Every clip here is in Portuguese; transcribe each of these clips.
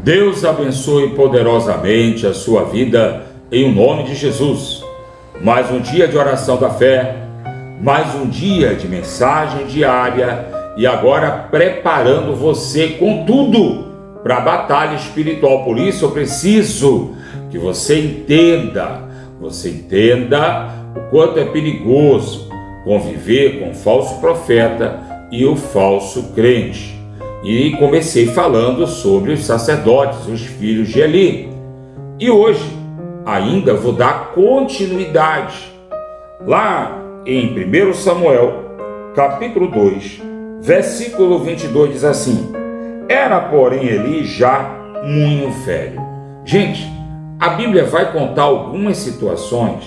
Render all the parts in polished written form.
Deus abençoe poderosamente a sua vida em o nome de Jesus. Mais um dia de oração da fé, mais um dia de mensagem diária e agora preparando você com tudo para a batalha espiritual. Por isso eu preciso que você entenda o quanto é perigoso conviver com o falso profeta e o falso crente. E comecei falando sobre os sacerdotes, os filhos de Eli. E hoje ainda vou dar continuidade. Lá em 1 Samuel, capítulo 2, versículo 22 diz assim: Era, porém, Eli já muito velho. Gente, a Bíblia vai contar algumas situações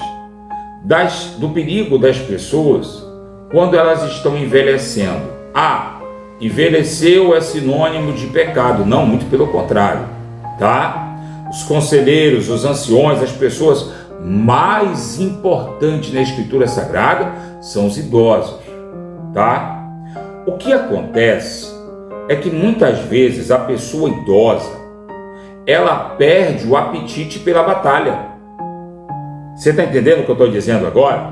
do perigo das pessoas quando elas estão envelhecendo. Envelheceu é sinônimo de pecado. Não, muito pelo contrário, tá? Os conselheiros, os anciões, as pessoas mais importantes na Escritura Sagrada são os idosos, tá? O que acontece é que muitas vezes a pessoa idosa, ela perde o apetite pela batalha. Você está entendendo o que eu estou dizendo agora?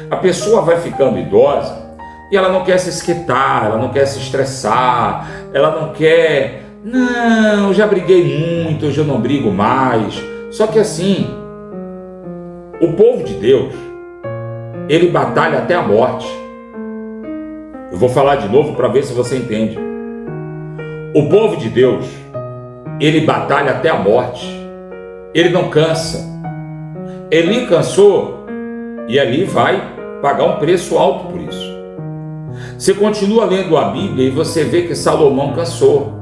A pessoa vai ficando idosa e ela não quer se esquentar, ela não quer se estressar, ela não quer... Não, eu já briguei muito, hoje eu não brigo mais. Só que assim, o povo de Deus, ele batalha até a morte. Eu vou falar de novo para ver se você entende. O povo de Deus, ele batalha até a morte. Ele não cansa. Eli cansou e Eli vai pagar um preço alto por isso. Você continua lendo a Bíblia e você vê que Salomão cansou.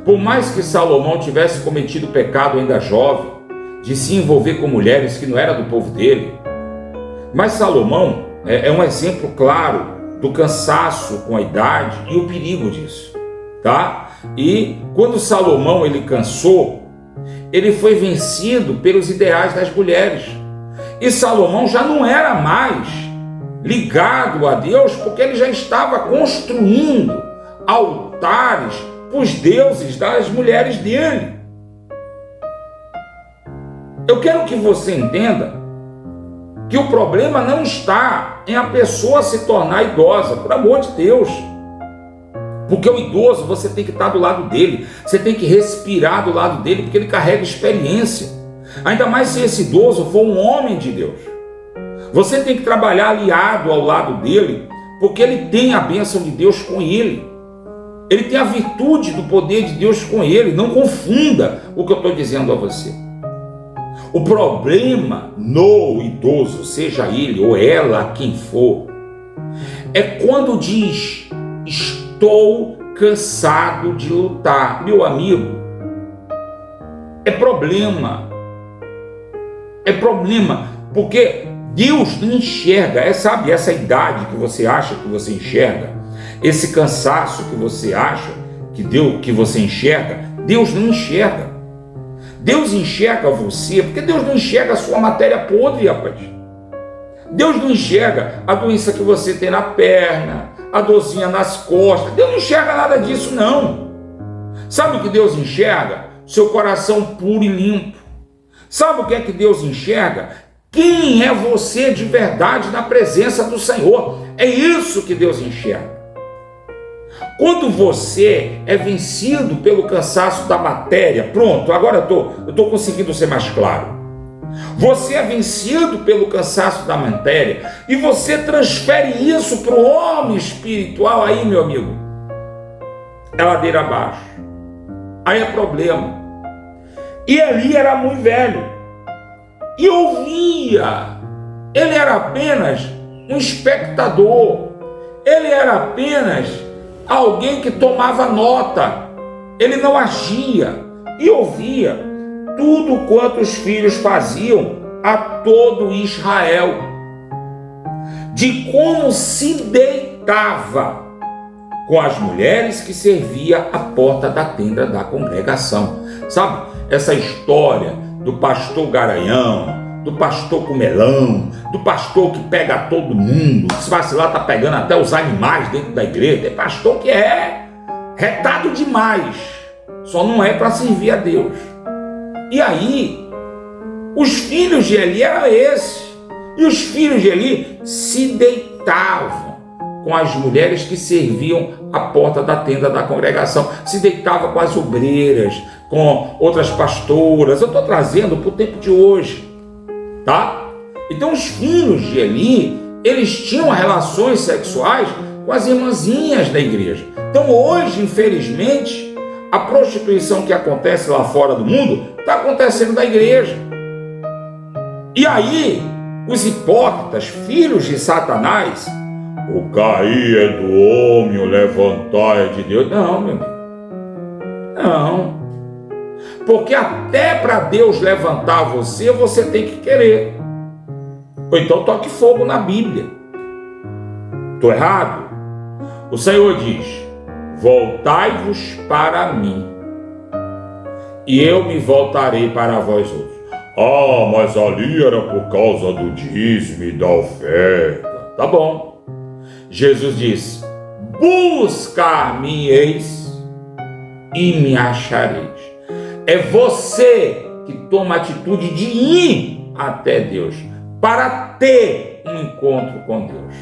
Por mais que Salomão tivesse cometido pecado ainda jovem, de se envolver com mulheres que não eram do povo dele, mas Salomão é um exemplo claro do cansaço com a idade e o perigo disso, tá? E quando Salomão ele cansou, ele foi vencido pelos ideais das mulheres. E Salomão já não era mais ligado a Deus, porque ele já estava construindo altares para os deuses das mulheres dele. Eu quero que você entenda que o problema não está em a pessoa se tornar idosa, por amor de Deus. Porque o idoso, você tem que estar do lado dele, você tem que respirar do lado dele, porque ele carrega experiência. Ainda mais se esse idoso for um homem de Deus. Você tem que trabalhar aliado ao lado dele, porque ele tem a bênção de Deus com ele. Ele tem a virtude do poder de Deus com ele. Não confunda o que eu estou dizendo a você. O problema no idoso, seja ele ou ela, quem for, é quando diz: estou cansado de lutar. Meu amigo, é problema, porque Deus não enxerga, sabe, essa idade que você acha que você enxerga, esse cansaço que você acha que você enxerga, Deus não enxerga. Deus enxerga você, porque Deus não enxerga a sua matéria podre, rapaz. Deus não enxerga a doença que você tem na perna, a dorzinha nas costas. Deus não enxerga nada disso, não. Sabe o que Deus enxerga? Seu coração puro e limpo. Sabe o que é que Deus enxerga? Quem é você de verdade na presença do Senhor? É isso que Deus enxerga. Quando você é vencido pelo cansaço da matéria, pronto, agora eu estou conseguindo ser mais claro. Você é vencido pelo cansaço da matéria e você transfere isso para o homem espiritual, aí, meu amigo, é ladeira abaixo. Aí é problema. E Eli era muito velho e ouvia. Ele era apenas um espectador. Ele era apenas alguém que tomava nota. Ele não agia e ouvia tudo quanto os filhos faziam a todo Israel, de como se deitava com as mulheres que servia à porta da tenda da congregação. Sabe, essa história do pastor garanhão, do pastor comelão, do pastor que pega todo mundo, se vacilar está pegando até os animais dentro da igreja. É pastor que é retado demais. só não é para servir a Deus. E aí, os filhos de Eli eram esses. E os filhos de Eli se deitavam com as mulheres que serviam à porta da tenda da congregação. Se deitavam com as obreiras, com outras pastoras. Eu estou trazendo para o tempo de hoje, tá? Então os filhos de Eli, eles tinham relações sexuais com as irmãzinhas da igreja. Então hoje, infelizmente, a prostituição que acontece lá fora do mundo está acontecendo na igreja. E aí, os hipócritas, filhos de Satanás, o cair é do homem, o levantar é de Deus. Não, meu amigo. Não. Porque até para Deus levantar você, você tem que querer. Ou então toque fogo na Bíblia. Estou errado? O Senhor diz: voltai-vos para mim, e eu me voltarei para vós outros. Ah, mas ali era por causa do dízimo e da oferta. Tá bom. Jesus disse: buscar-me-eis e me achareis. É você que toma a atitude de ir até Deus para ter um encontro com Deus.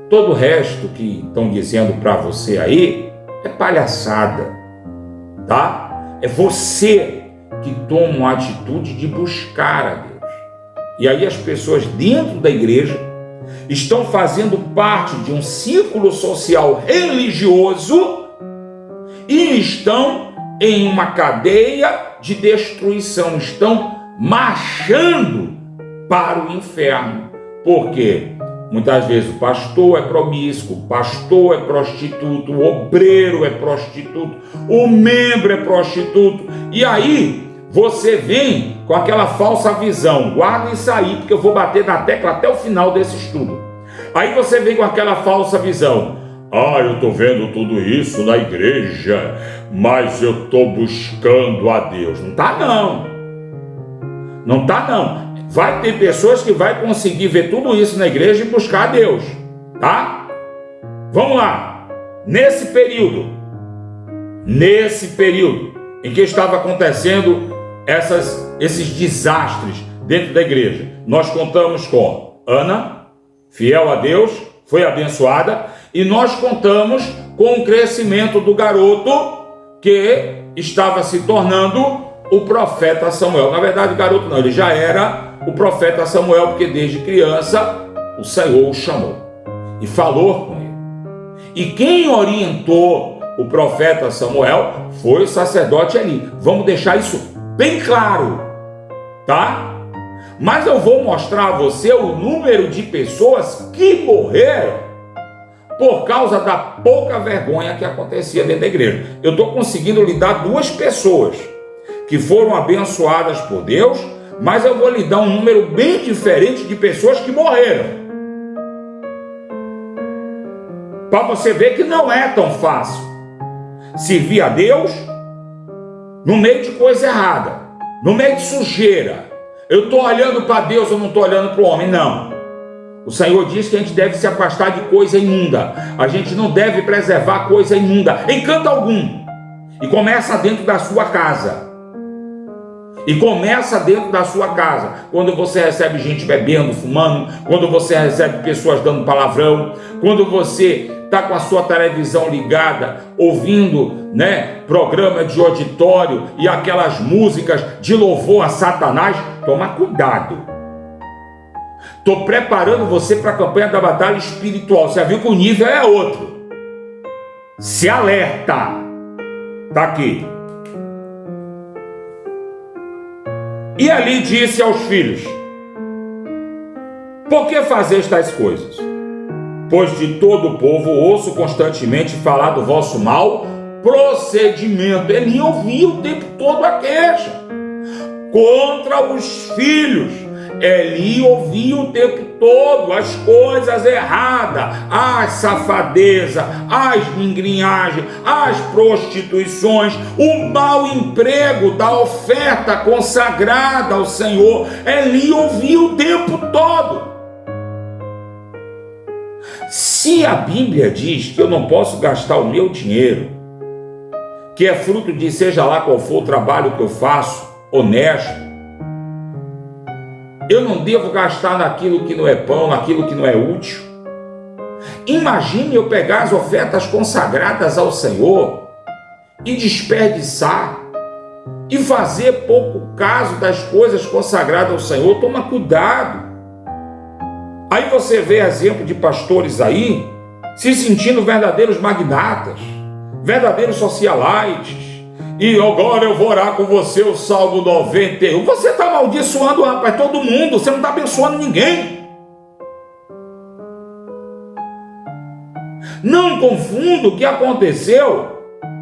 Todo o resto que estão dizendo para você aí é palhaçada, tá? É você que toma a atitude de buscar a Deus. E aí as pessoas dentro da igreja estão fazendo parte de um círculo social religioso e estão em uma cadeia de destruição, estão marchando para o inferno. Por quê? Muitas vezes o pastor é promíscuo, o pastor é prostituto, o obreiro é prostituto, o membro é prostituto. E aí você vem com aquela falsa visão. Guarda isso aí, porque eu vou bater na tecla até o final desse estudo. Aí você vem com aquela falsa visão. Ah, eu estou vendo tudo isso na igreja, mas eu estou buscando a Deus. Não está não. Não está não. Vai ter pessoas que vai conseguir ver tudo isso na igreja e buscar a Deus, tá? Vamos lá. Nesse período em que estava acontecendo esses desastres dentro da igreja, nós contamos com Ana, fiel a Deus, foi abençoada, e nós contamos com o crescimento do garoto que estava se tornando o profeta Samuel. Na verdade, o garoto não, ele já era o profeta Samuel, porque desde criança o Senhor o chamou e falou com ele. E quem orientou o profeta Samuel foi o sacerdote Eli. Vamos deixar isso bem claro, tá? Mas eu vou mostrar a você o número de pessoas que morreram por causa da pouca vergonha que acontecia dentro da igreja. Eu estou conseguindo lhe dar duas pessoas que foram abençoadas por Deus, mas eu vou lhe dar um número bem diferente de pessoas que morreram, para você ver que não é tão fácil servir a Deus no meio de coisa errada, no meio de sujeira. Eu estou olhando para Deus, eu não estou olhando para o homem, não. O Senhor diz que a gente deve se afastar de coisa imunda. A gente não deve preservar coisa imunda em canto algum. E começa dentro da sua casa. E começa dentro da sua casa. Quando você recebe gente bebendo, fumando, quando você recebe pessoas dando palavrão, quando você está com a sua televisão ligada, ouvindo, programa de auditório e aquelas músicas de louvor a Satanás, toma cuidado. Estou preparando você para a campanha da batalha espiritual. Você já viu que o nível é outro. Se alerta. Está aqui. E ali disse aos filhos: por que fazeis tais coisas? Pois de todo o povo ouço constantemente falar do vosso mau procedimento. Ele ouvia o tempo todo a queixa contra os filhos. Eli ouvia o tempo todo as coisas erradas, as safadezas, as mingrinhagens, as prostituições, o mau emprego da oferta consagrada ao Senhor. Eli ouvia o tempo todo. Se a Bíblia diz que eu não posso gastar o meu dinheiro que é fruto de seja lá qual for o trabalho que eu faço, honesto. Eu não devo gastar naquilo que não é pão, naquilo que não é útil. Imagine eu pegar as ofertas consagradas ao Senhor e desperdiçar e fazer pouco caso das coisas consagradas ao Senhor. Toma cuidado. Aí você vê exemplo de pastores aí se sentindo verdadeiros magnatas, verdadeiros socialites. E agora eu vou orar com você o Salmo 91. Você está amaldiçoando, rapaz, todo mundo. Você não está abençoando ninguém. Não confunda o que aconteceu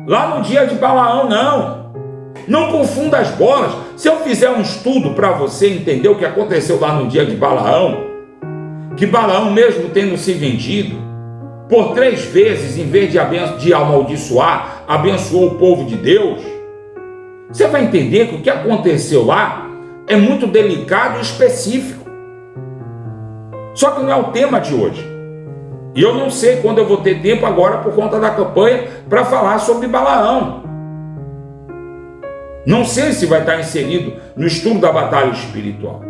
lá no dia de Balaão, não. Não confunda as bolas. Se eu fizer um estudo para você entender o que aconteceu lá no dia de Balaão, que Balaão, mesmo tendo se vendido, por 3 vezes, em vez de amaldiçoar, abençoou o povo de Deus, você vai entender que o que aconteceu lá é muito delicado e específico. Só que não é o tema de hoje. E eu não sei quando eu vou ter tempo agora por conta da campanha para falar sobre Balaão. Não sei se vai estar inserido no estudo da batalha espiritual.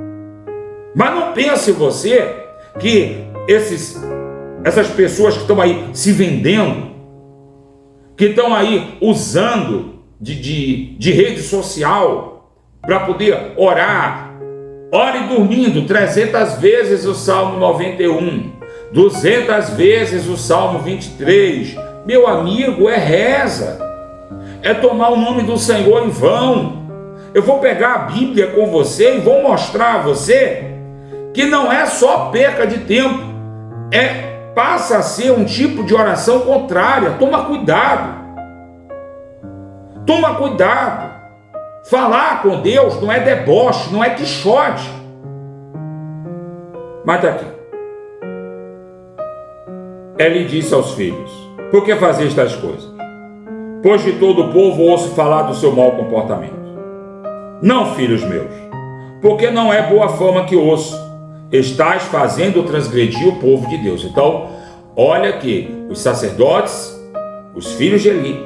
Mas não pense você que essas pessoas que estão aí se vendendo, que estão aí usando de rede social para poder orar, ore dormindo 300 vezes o Salmo 91, 200 vezes o Salmo 23, meu amigo, é reza, é tomar o nome do Senhor em vão. Eu vou pegar a Bíblia com você e vou mostrar a você que não é só perca de tempo, passa a ser um tipo de oração contrária. Toma cuidado. Toma cuidado. Falar com Deus não é deboche, não é quixote. Mas está aqui. Ele disse aos filhos: por que fazer estas coisas? Pois de todo o povo ouço falar do seu mau comportamento. Não, filhos meus, porque não é boa fama que ouço. Estás fazendo transgredir o povo de Deus. Então, olha que os sacerdotes, os filhos de Eli,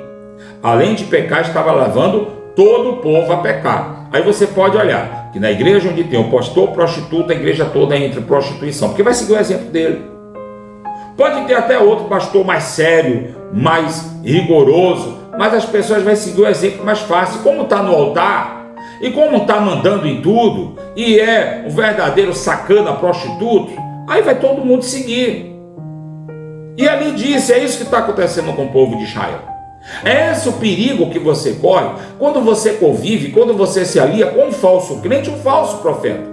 além de pecar, estavam levando todo o povo a pecar. Aí você pode olhar que na igreja onde tem o pastor prostituto, a igreja toda entra em prostituição, porque vai seguir o exemplo dele. Pode ter até outro pastor mais sério, mais rigoroso, mas as pessoas vão seguir o exemplo mais fácil. Como está no altar, e como está mandando em tudo, e é um verdadeiro sacana prostituto, aí vai todo mundo seguir. E ali disse, é isso que está acontecendo com o povo de Israel. É esse o perigo que você corre quando você convive, quando você se alia com um falso crente e um falso profeta.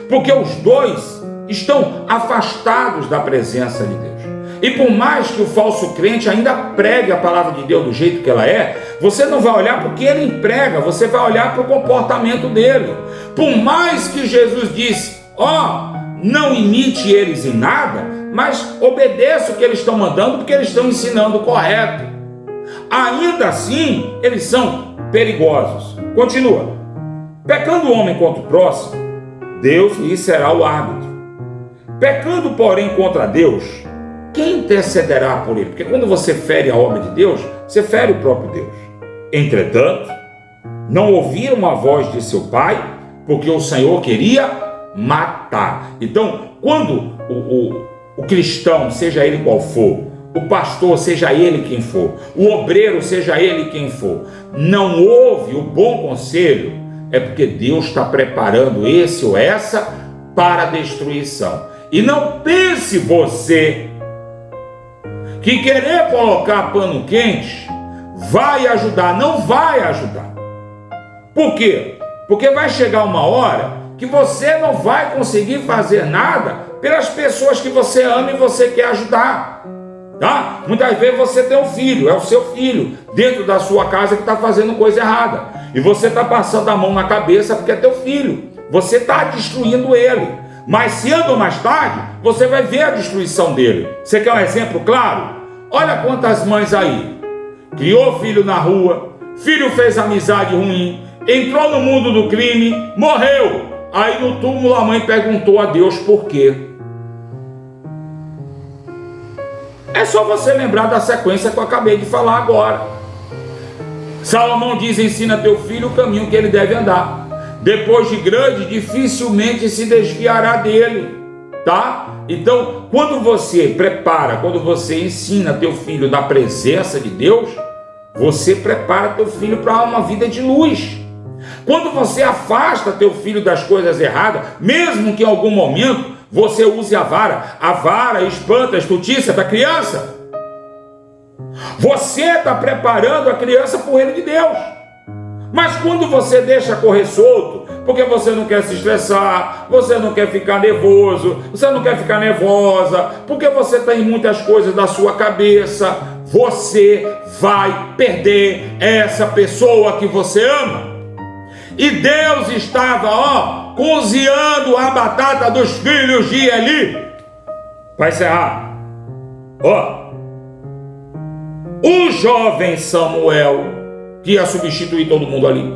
Porque os dois estão afastados da presença de Deus. E por mais que o falso crente ainda pregue a palavra de Deus do jeito que ela é, você não vai olhar porque ele prega, você vai olhar para o comportamento dele. Por mais que Jesus disse, não imite eles em nada, mas obedeça o que eles estão mandando, porque eles estão ensinando o correto. Ainda assim, eles são perigosos. Continua. Pecando o homem contra o próximo, Deus lhe será o árbitro. Pecando, porém, contra Deus, quem intercederá por ele? Porque quando você fere a obra de Deus, você fere o próprio Deus. Entretanto, não ouviram a voz de seu pai, porque o Senhor queria matar. Então, quando o cristão, seja ele qual for, o pastor, seja ele quem for, o obreiro, seja ele quem for, não ouve o bom conselho, é porque Deus está preparando esse ou essa para a destruição. E não pense você que querer colocar pano quente vai ajudar. Não vai ajudar. Por quê? Porque vai chegar uma hora que você não vai conseguir fazer nada pelas pessoas que você ama e você quer ajudar. Tá? Muitas vezes você tem um filho, é o seu filho dentro da sua casa que está fazendo coisa errada, e você está passando a mão na cabeça porque é teu filho, você está destruindo ele, mas cedo ou mais tarde você vai ver a destruição dele. Você quer um exemplo claro? Olha quantas mães aí, criou filho na rua, filho fez amizade ruim, entrou no mundo do crime, morreu, aí no túmulo a mãe perguntou a Deus por quê. É só você lembrar da sequência que eu acabei de falar agora. Salomão diz: ensina teu filho o caminho que ele deve andar. Depois de grande, dificilmente se desviará dele, tá? Então, quando você prepara, quando você ensina teu filho da presença de Deus, você prepara teu filho para uma vida de luz. Quando você afasta teu filho das coisas erradas, mesmo que em algum momento você use a vara espanta a estultícia da criança. Você está preparando a criança para o reino de Deus. Mas quando você deixa correr solto, porque você não quer se estressar, você não quer ficar nervoso, você não quer ficar nervosa, porque você tem muitas coisas na sua cabeça, você vai perder essa pessoa que você ama. E Deus estava, cozinhando a batata dos filhos de Eli. Vai encerrar. O jovem Samuel, que ia substituir todo mundo ali,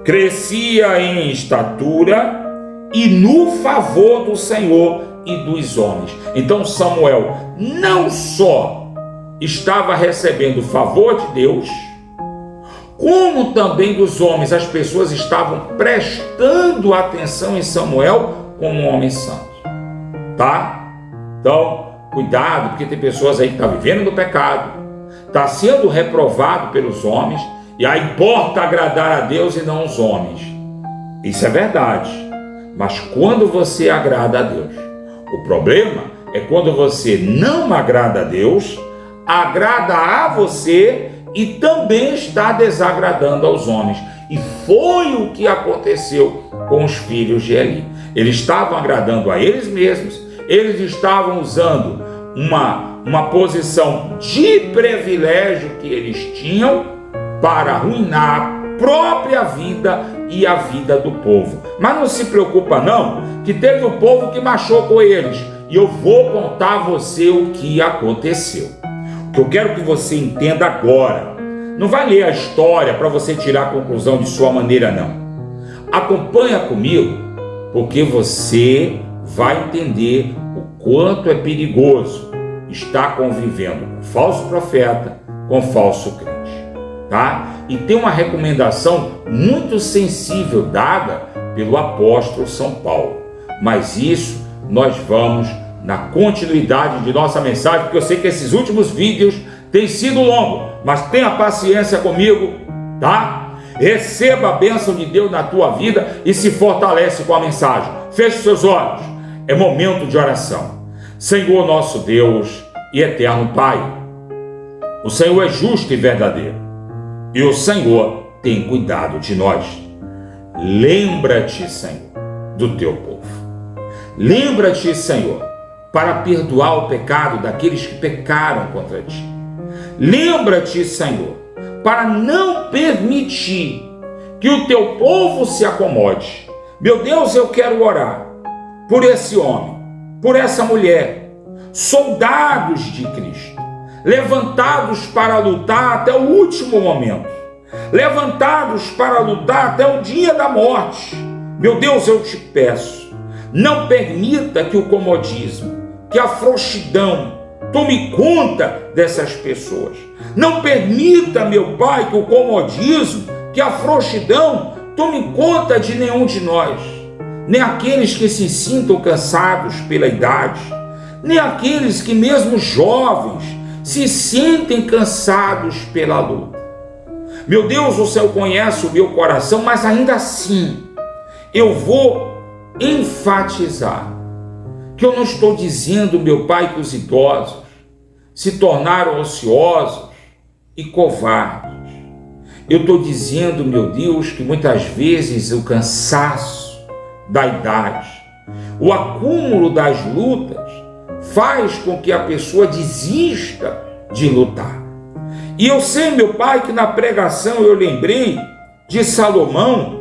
crescia em estatura e no favor do Senhor e dos homens. Então Samuel não só estava recebendo o favor de Deus, como também dos homens. As pessoas estavam prestando atenção em Samuel como um homem santo, tá? Então, cuidado, porque tem pessoas aí que estão vivendo no pecado, está sendo reprovado pelos homens, e aí importa agradar a Deus e não os homens. Isso é verdade, mas quando você agrada a Deus, o problema é quando você não agrada a Deus, agrada a você e também está desagradando aos homens. E foi o que aconteceu com os filhos de Eli. Eles estavam agradando a eles mesmos, eles estavam usando uma posição de privilégio que eles tinham para arruinar a própria vida e a vida do povo. Mas não se preocupa não, que teve o povo que marchou com eles, e eu vou contar a você o que aconteceu. O que eu quero que você entenda agora, não vai ler a história para você tirar a conclusão de sua maneira não. Acompanha comigo, porque você vai entender o quanto é perigoso estar convivendo com falso profeta, com falso crente, tá? E tem uma recomendação muito sensível dada pelo apóstolo São Paulo, mas isso nós vamos na continuidade de nossa mensagem, porque eu sei que esses últimos vídeos têm sido longos, mas tenha paciência comigo, tá? Receba a bênção de Deus na tua vida e se fortalece com a mensagem. Feche seus olhos, é momento de oração. Senhor nosso Deus e eterno Pai, o Senhor é justo e verdadeiro, e o Senhor tem cuidado de nós. Lembra-te, Senhor, do teu povo. Lembra-te, Senhor, para perdoar o pecado daqueles que pecaram contra ti. Lembra-te, Senhor, para não permitir que o teu povo se acomode. Meu Deus, eu quero orar por esse homem, por essa mulher, soldados de Cristo, levantados para lutar até o último momento, levantados para lutar até o dia da morte. Meu Deus, eu te peço, não permita que o comodismo, que a frouxidão tome conta dessas pessoas. Não permita, meu Pai, que o comodismo, que a frouxidão tome conta de nenhum de nós, nem aqueles que se sintam cansados pela idade, nem aqueles que mesmo jovens se sentem cansados pela luta. Meu Deus, o Senhor conhece o meu coração, mas ainda assim eu vou enfatizar que eu não estou dizendo, meu Pai, que os idosos se tornaram ociosos e covardes. Eu estou dizendo, meu Deus, que muitas vezes o cansaço da idade, o acúmulo das lutas, faz com que a pessoa desista de lutar. E eu sei, meu Pai, que na pregação eu lembrei de Salomão,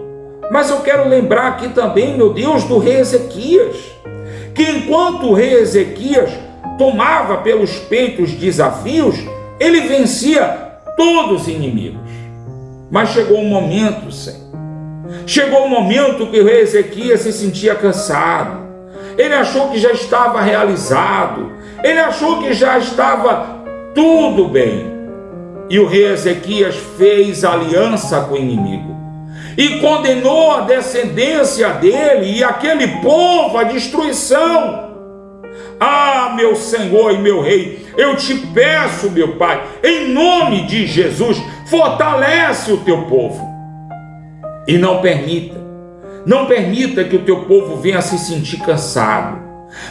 mas eu quero lembrar aqui também, meu Deus, do rei Ezequias, que enquanto o rei Ezequias tomava pelos peitos desafios, ele vencia todos os inimigos. Mas chegou um momento, Senhor, chegou um momento que o rei Ezequias se sentia cansado. Ele achou que já estava realizado, ele achou que já estava tudo bem. E o rei Ezequias fez aliança com o inimigo e condenou a descendência dele e aquele povo à destruição. Ah, meu Senhor e meu Rei, eu te peço, meu Pai, em nome de Jesus, fortalece o teu povo e não permita que o teu povo venha se sentir cansado,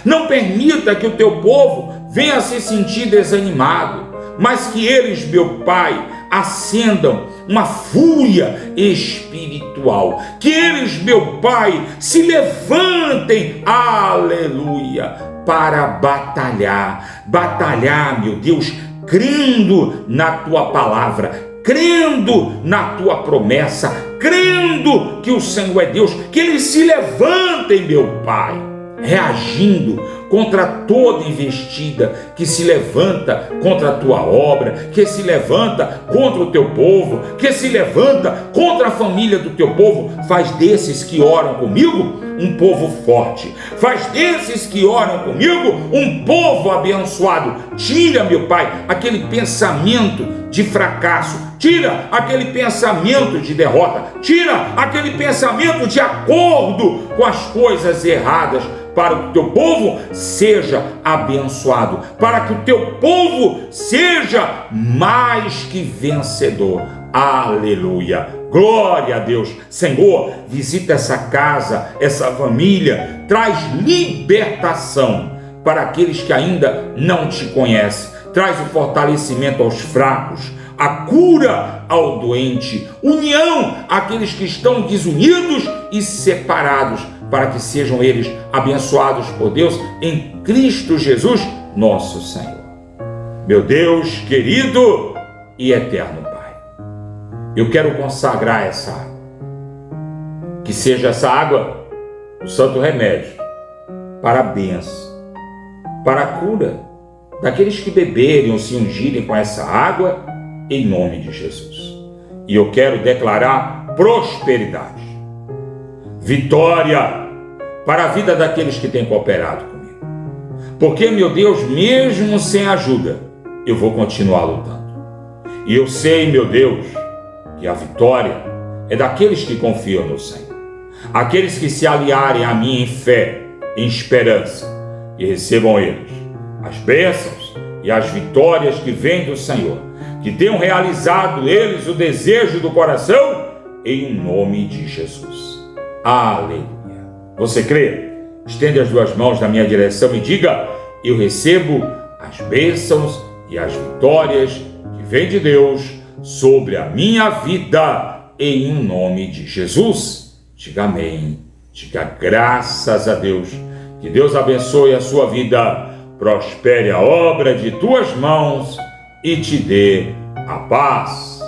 não permita que o teu povo venha se sentir desanimado, mas que eles, meu Pai, acendam uma fúria espiritual, que eles, meu Pai, se levantem, aleluia, para batalhar, meu Deus, crendo na tua palavra, crendo na tua promessa, crendo que o Senhor é Deus, que eles se levantem, meu Pai, reagindo contra toda investida que se levanta contra a tua obra, que se levanta contra o teu povo, que se levanta contra a família do teu povo. Faz desses que oram comigo um povo forte, faz desses que oram comigo um povo abençoado. Tira, meu Pai, aquele pensamento de fracasso, tira aquele pensamento de derrota, tira aquele pensamento de acordo com as coisas erradas, para que o teu povo seja abençoado, para que o teu povo seja mais que vencedor. Aleluia, glória a Deus. Senhor, visita essa casa, essa família, traz libertação para aqueles que ainda não te conhecem, traz o fortalecimento aos fracos, a cura ao doente, união àqueles que estão desunidos e separados, para que sejam eles abençoados por Deus em Cristo Jesus, nosso Senhor. Meu Deus querido e eterno Pai, eu quero consagrar essa água, que seja essa água o santo remédio para a bênção, para a cura daqueles que beberem ou se ungirem com essa água, em nome de Jesus. E eu quero declarar prosperidade, vitória para a vida daqueles que têm cooperado comigo. Porque, meu Deus, mesmo sem ajuda, eu vou continuar lutando. E eu sei, meu Deus, que a vitória é daqueles que confiam no Senhor. Aqueles que se aliarem a mim em fé, em esperança, e recebam eles as bênçãos e as vitórias que vêm do Senhor, que tenham realizado eles o desejo do coração, em nome de Jesus. Aleluia. Você crê? Estende as duas mãos na minha direção e diga: eu recebo as bênçãos e as vitórias que vêm de Deus sobre a minha vida, em nome de Jesus. Diga amém. Diga graças a Deus. Que Deus abençoe a sua vida, prospere a obra de tuas mãos e te dê a paz.